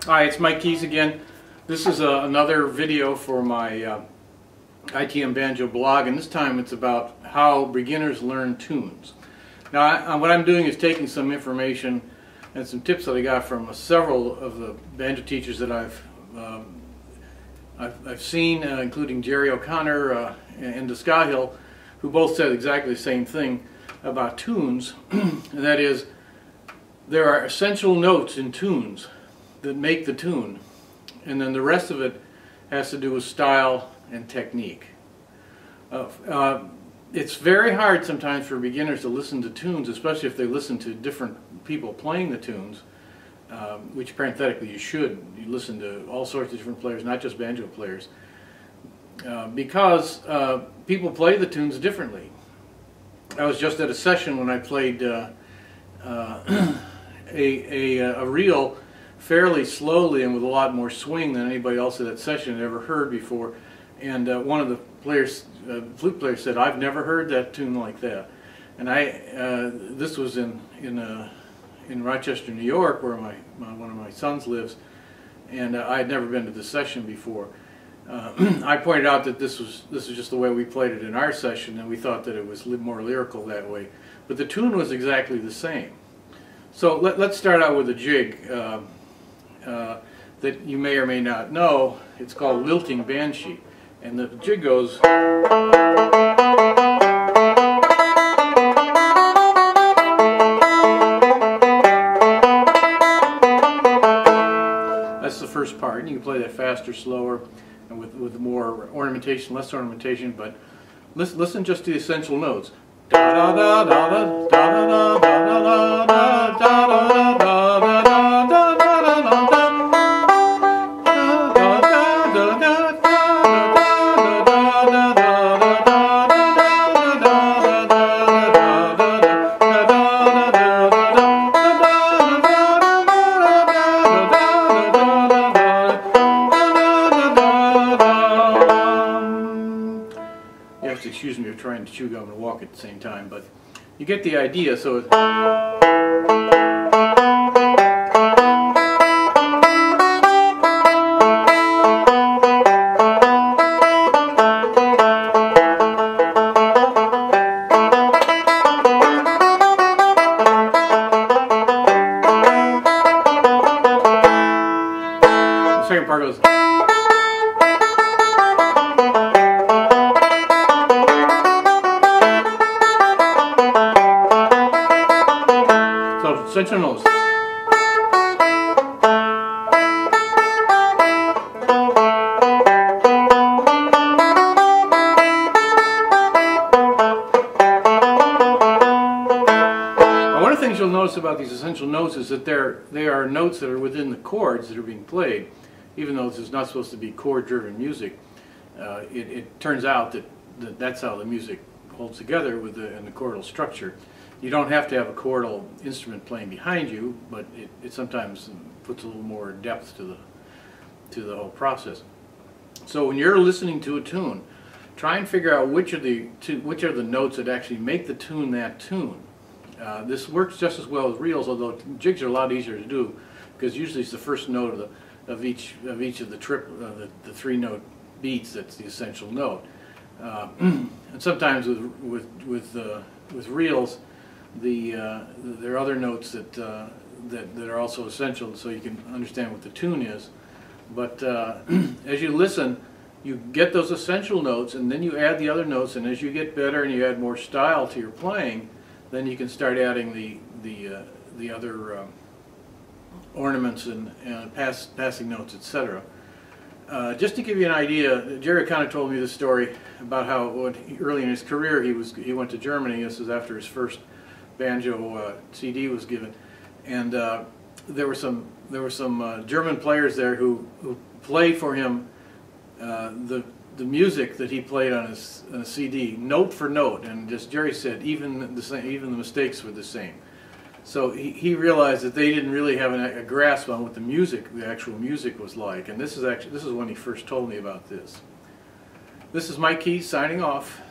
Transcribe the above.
Hi, it's Mike Keys again. This is another video for my ITM Banjo blog, and this time it's about how beginners learn tunes. Now, what I'm doing is taking some information and some tips that I got from several of the banjo teachers that I've seen, including Jerry O'Connor and Descahill, who both said exactly the same thing about tunes, and that is, there are essential notes in tunes that make the tune, and then the rest of it has to do with style and technique. It's very hard sometimes for beginners to listen to tunes, especially if they listen to different people playing the tunes, which parenthetically you should. You listen to all sorts of different players, not just banjo players, because people play the tunes differently. I was just at a session when I played a reel fairly slowly and with a lot more swing than anybody else at that session had ever heard before, and one of the players, flute players, said, "I've never heard that tune like that." And this was in Rochester, New York, where one of my sons lives, and I had never been to this session before. I pointed out that this was just the way we played it in our session, and we thought that it was more lyrical that way, but the tune was exactly the same. So let's start out with a jig that you may or may not know. It's called Lilting Banshee, and the jig goes. That's the first part, and you can play that faster, slower, and with more ornamentation, less ornamentation. But listen just to the essential notes. Da da da da da da da da da da da da. You have to excuse me for trying to chew gum and walk at the same time, but you get the idea. So it's the second part goes. Essential notes. One of the things you'll notice about these essential notes is that they are notes that are within the chords that are being played, even though this is not supposed to be chord-driven music. It turns out that that's how the music holds together in the chordal structure. You don't have to have a chordal instrument playing behind you, but it sometimes puts a little more depth to the whole process. So when you're listening to a tune, try and figure out which are the notes that actually make the tune that tune. This works just as well as reels, although jigs are a lot easier to do because usually it's the first note of each of the three-note beats that's the essential note. And sometimes with reels, there are other notes that are also essential, so you can understand what the tune is. But as you listen, you get those essential notes, and then you add the other notes. And as you get better and you add more style to your playing, then you can start adding the other ornaments and passing notes, etc. Just to give you an idea, Jerry kind of told me this story about how early in his career he went to Germany. This is after his first banjo CD was given, and there were some German players there who played for him the music that he played on a CD, note for note, and just Jerry said even the mistakes were the same. So he realized that they didn't really have a grasp on what the actual music was like, and this is when he first told me about this. This is Mike Keys signing off.